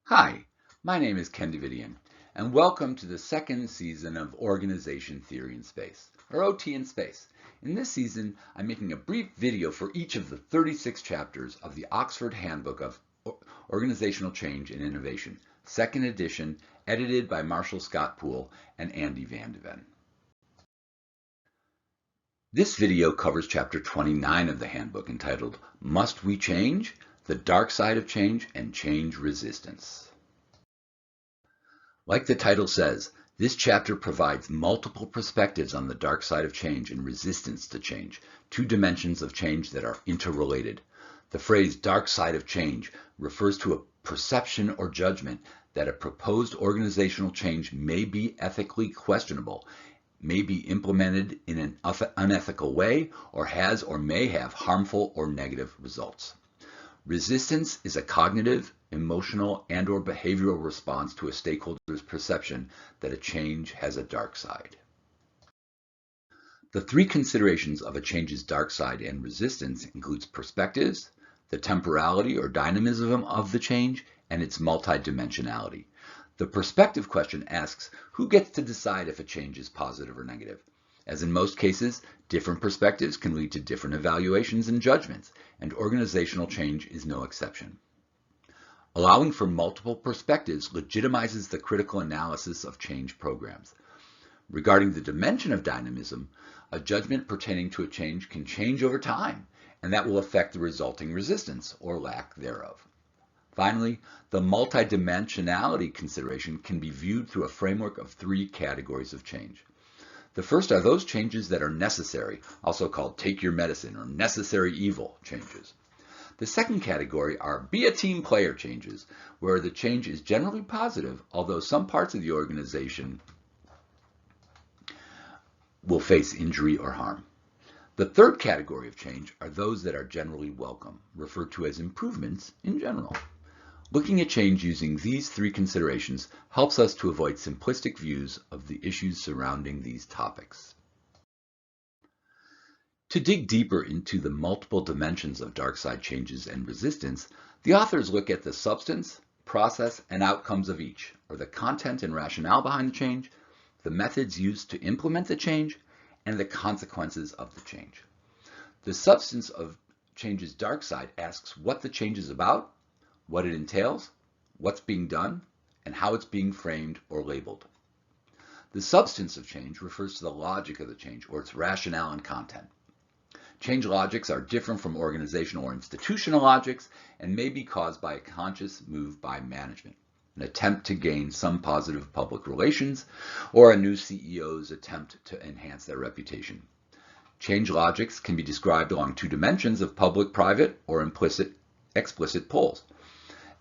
Hi, my name is Ken Davidian, and welcome to the second season of Organization Theory in Space, or OT in Space. In this season, I'm making a brief video for each of the 36 chapters of the Oxford Handbook of Organizational Change and Innovation, second edition, edited by Marshall Scott Poole and Andy Van de Ven. This video covers chapter 29 of the handbook entitled, Must We Change? The Dark Side of Change and Change Resistance. Like the title says, this chapter provides multiple perspectives on the dark side of change and resistance to change, two dimensions of change that are interrelated. The phrase dark side of change refers to a perception or judgment that a proposed organizational change may be ethically questionable, may be implemented in an unethical way, or has or may have harmful or negative results. Resistance is a cognitive, emotional, and/or behavioral response to a stakeholder's perception that a change has a dark side. The three considerations of a change's dark side and resistance includes perspectives, the temporality or dynamism of the change, and its multidimensionality. The perspective question asks, who gets to decide if a change is positive or negative? As in most cases, different perspectives can lead to different evaluations and judgments, and organizational change is no exception. Allowing for multiple perspectives legitimizes the critical analysis of change programs. Regarding the dimension of dynamism, a judgment pertaining to a change can change over time, and that will affect the resulting resistance or lack thereof. Finally, the multidimensionality consideration can be viewed through a framework of three categories of change. The first are those changes that are necessary, also called take your medicine or necessary evil changes. The second category are be a team player changes, where the change is generally positive, although some parts of the organization will face injury or harm. The third category of change are those that are generally welcome, referred to as improvements in general. Looking at change using these three considerations helps us to avoid simplistic views of the issues surrounding these topics. To dig deeper into the multiple dimensions of dark side changes and resistance, the authors look at the substance, process, and outcomes of each, or the content and rationale behind the change, the methods used to implement the change, and the consequences of the change. The substance of change's dark side asks what the change is about, what it entails, what's being done, and how it's being framed or labeled. The substance of change refers to the logic of the change or its rationale and content. Change logics are different from organizational or institutional logics and may be caused by a conscious move by management, an attempt to gain some positive public relations, or a new CEO's attempt to enhance their reputation. Change logics can be described along two dimensions of public-private or explicit poles.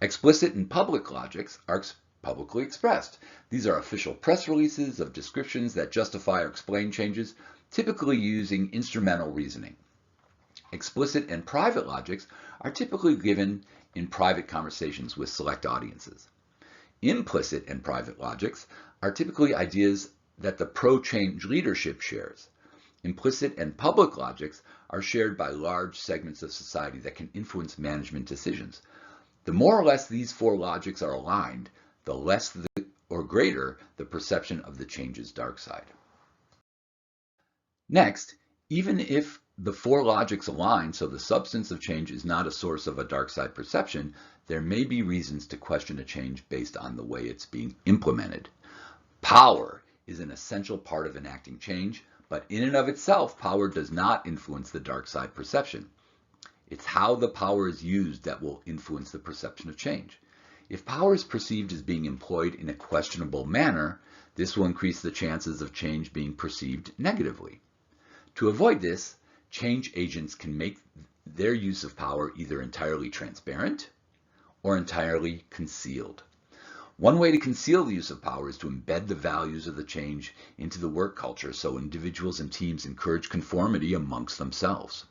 Explicit and public logics are publicly expressed. These are official press releases of descriptions that justify or explain changes, typically using instrumental reasoning. Explicit and private logics are typically given in private conversations with select audiences. Implicit and private logics are typically ideas that the pro-change leadership shares. Implicit and public logics are shared by large segments of society that can influence management decisions. The more or less these four logics are aligned, the less or greater the perception of the change's dark side. Next, even if the four logics align so the substance of change is not a source of a dark side perception, there may be reasons to question a change based on the way it's being implemented. Power is an essential part of enacting change, but in and of itself, power does not influence the dark side perception. It's how the power is used that will influence the perception of change. If power is perceived as being employed in a questionable manner, this will increase the chances of change being perceived negatively. To avoid this, change agents can make their use of power either entirely transparent or entirely concealed. One way to conceal the use of power is to embed the values of the change into the work culture so individuals and teams encourage conformity amongst themselves.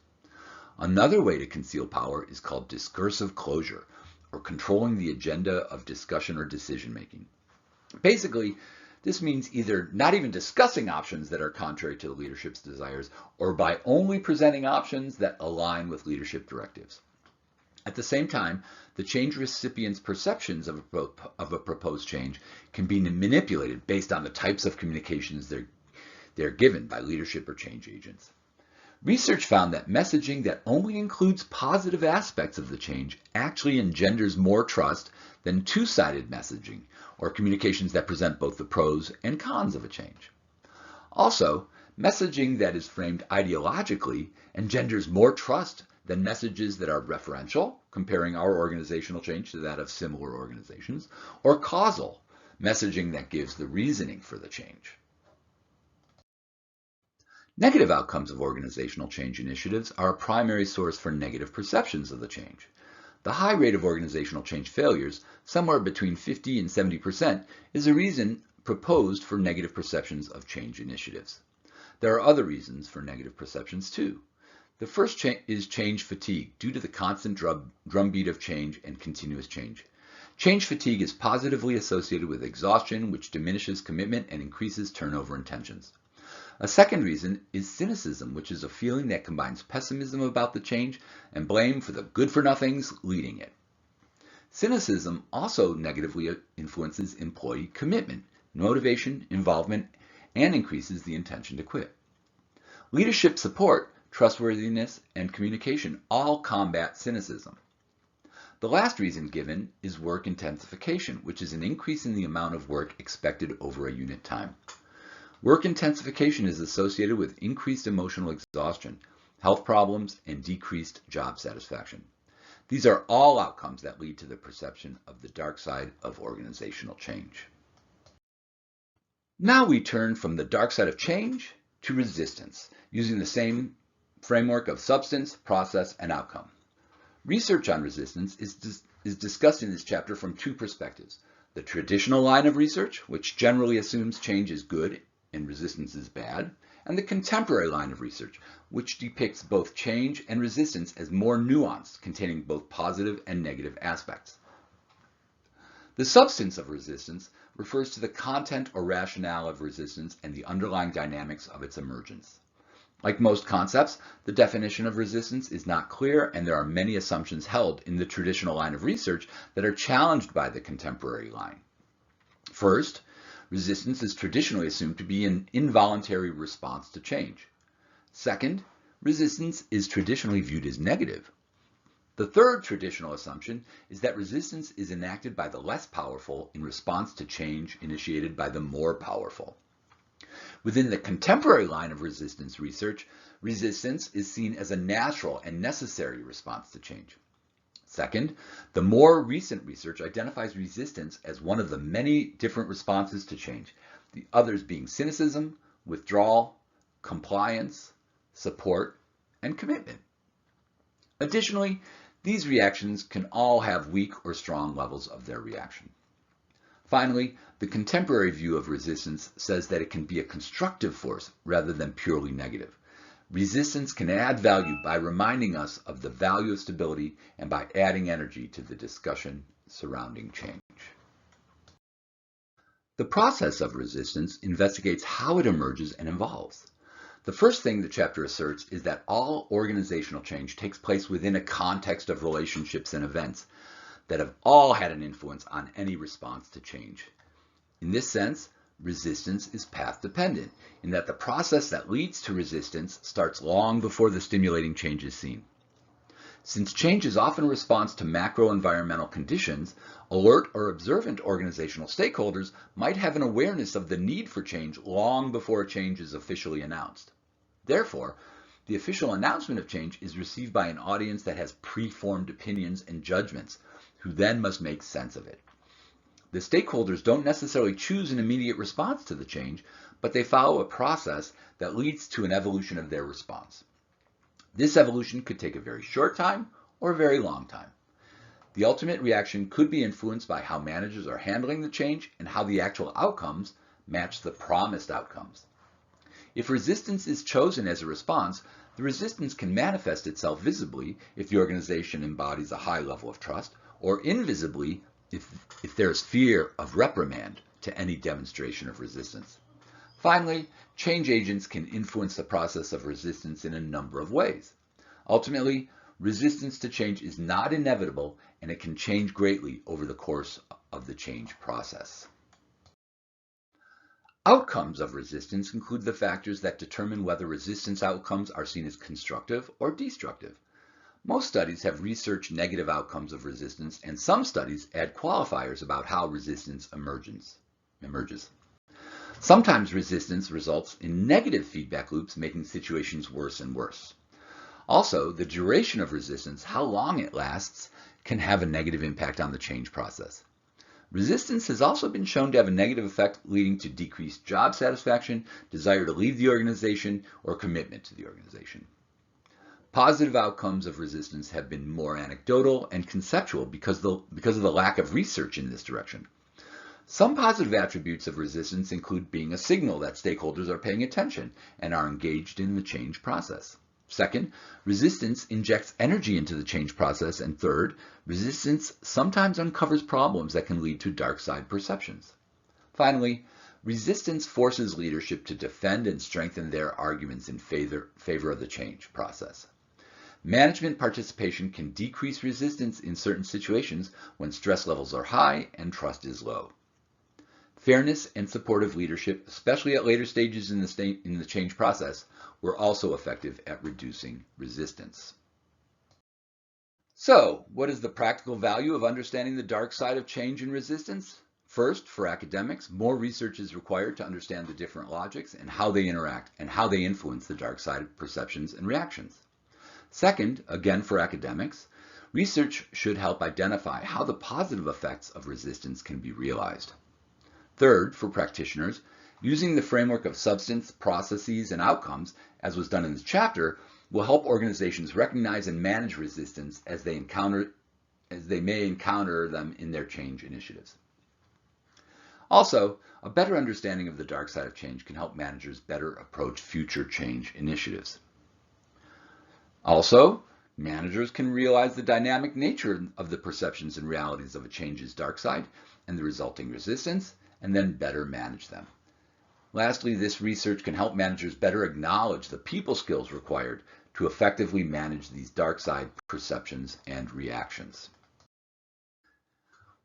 Another way to conceal power is called discursive closure, or controlling the agenda of discussion or decision making. Basically, this means either not even discussing options that are contrary to the leadership's desires, or by only presenting options that align with leadership directives. At the same time, the change recipient's perceptions of a proposed change can be manipulated based on the types of communications they're given by leadership or change agents. Research found that messaging that only includes positive aspects of the change actually engenders more trust than two-sided messaging, or communications that present both the pros and cons of a change. Also, messaging that is framed ideologically engenders more trust than messages that are referential, comparing our organizational change to that of similar organizations, or causal, messaging that gives the reasoning for the change. Negative outcomes of organizational change initiatives are a primary source for negative perceptions of the change. The high rate of organizational change failures, somewhere between 50 and 70%, is a reason proposed for negative perceptions of change initiatives. There are other reasons for negative perceptions too. The first is change fatigue, due to the constant drumbeat of change and continuous change. Change fatigue is positively associated with exhaustion, which diminishes commitment and increases turnover and tensions. A second reason is cynicism, which is a feeling that combines pessimism about the change and blame for the good-for-nothings leading it. Cynicism also negatively influences employee commitment, motivation, involvement, and increases the intention to quit. Leadership support, trustworthiness, and communication all combat cynicism. The last reason given is work intensification, which is an increase in the amount of work expected over a unit time. Work intensification is associated with increased emotional exhaustion, health problems, and decreased job satisfaction. These are all outcomes that lead to the perception of the dark side of organizational change. Now we turn from the dark side of change to resistance, using the same framework of substance, process, and outcome. Research on resistance is discussed in this chapter from two perspectives: the traditional line of research, which generally assumes change is good and resistance is bad, and the contemporary line of research, which depicts both change and resistance as more nuanced, containing both positive and negative aspects. The substance of resistance refers to the content or rationale of resistance and the underlying dynamics of its emergence. Like most concepts, the definition of resistance is not clear, and there are many assumptions held in the traditional line of research that are challenged by the contemporary line. First, resistance is traditionally assumed to be an involuntary response to change. Second, resistance is traditionally viewed as negative. The third traditional assumption is that resistance is enacted by the less powerful in response to change initiated by the more powerful. Within the contemporary line of resistance research, resistance is seen as a natural and necessary response to change. Second, the more recent research identifies resistance as one of the many different responses to change, the others being cynicism, withdrawal, compliance, support, and commitment. Additionally, these reactions can all have weak or strong levels of their reaction. Finally, the contemporary view of resistance says that it can be a constructive force rather than purely negative. Resistance can add value by reminding us of the value of stability and by adding energy to the discussion surrounding change. The process of resistance investigates how it emerges and evolves. The first thing the chapter asserts is that all organizational change takes place within a context of relationships and events that have all had an influence on any response to change. In this sense, resistance is path-dependent, in that the process that leads to resistance starts long before the stimulating change is seen. Since change is often a response to macro-environmental conditions, alert or observant organizational stakeholders might have an awareness of the need for change long before a change is officially announced. Therefore, the official announcement of change is received by an audience that has preformed opinions and judgments, who then must make sense of it. The stakeholders don't necessarily choose an immediate response to the change, but they follow a process that leads to an evolution of their response. This evolution could take a very short time or a very long time. The ultimate reaction could be influenced by how managers are handling the change and how the actual outcomes match the promised outcomes. If resistance is chosen as a response, the resistance can manifest itself visibly if the organization embodies a high level of trust, or invisibly if there is fear of reprimand to any demonstration of resistance. Finally, change agents can influence the process of resistance in a number of ways. Ultimately, resistance to change is not inevitable and it can change greatly over the course of the change process. Outcomes of resistance include the factors that determine whether resistance outcomes are seen as constructive or destructive. Most studies have researched negative outcomes of resistance, and some studies add qualifiers about how resistance emerges. Sometimes resistance results in negative feedback loops, making situations worse and worse. Also, the duration of resistance, how long it lasts, can have a negative impact on the change process. Resistance has also been shown to have a negative effect, leading to decreased job satisfaction, desire to leave the organization, or commitment to the organization. Positive outcomes of resistance have been more anecdotal and conceptual because of the lack of research in this direction. Some positive attributes of resistance include being a signal that stakeholders are paying attention and are engaged in the change process. Second, resistance injects energy into the change process. And third, resistance sometimes uncovers problems that can lead to dark side perceptions. Finally, resistance forces leadership to defend and strengthen their arguments in favor of the change process. Management participation can decrease resistance in certain situations when stress levels are high and trust is low. Fairness and supportive leadership, especially at later stages in the change process, were also effective at reducing resistance. So, what is the practical value of understanding the dark side of change and resistance? First, for academics, more research is required to understand the different logics and how they interact and how they influence the dark side of perceptions and reactions. Second, again for academics, research should help identify how the positive effects of resistance can be realized. Third, for practitioners, using the framework of substance, processes, and outcomes, as was done in this chapter, will help organizations recognize and manage resistance as they may encounter them in their change initiatives. Also, a better understanding of the dark side of change can help managers better approach future change initiatives. Also, managers can realize the dynamic nature of the perceptions and realities of a change's dark side and the resulting resistance, and then better manage them. Lastly, this research can help managers better acknowledge the people skills required to effectively manage these dark side perceptions and reactions.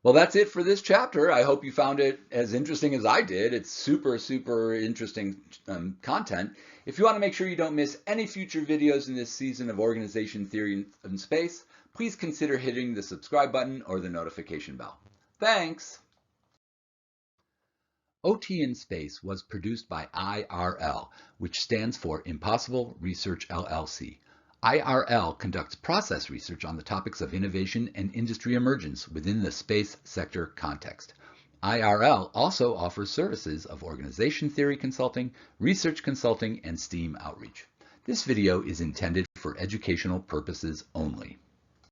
Well, that's it for this chapter. I hope you found it as interesting as I did. It's super interesting content. If you want to make sure you don't miss any future videos in this season of Organization Theory in Space, please consider hitting the subscribe button or the notification bell. Thanks! OT in Space was produced by IRL, which stands for Impossible Research LLC. IRL conducts process research on the topics of innovation and industry emergence within the space sector context. IRL also offers services of organization theory consulting, research consulting, and STEAM outreach. This video is intended for educational purposes only.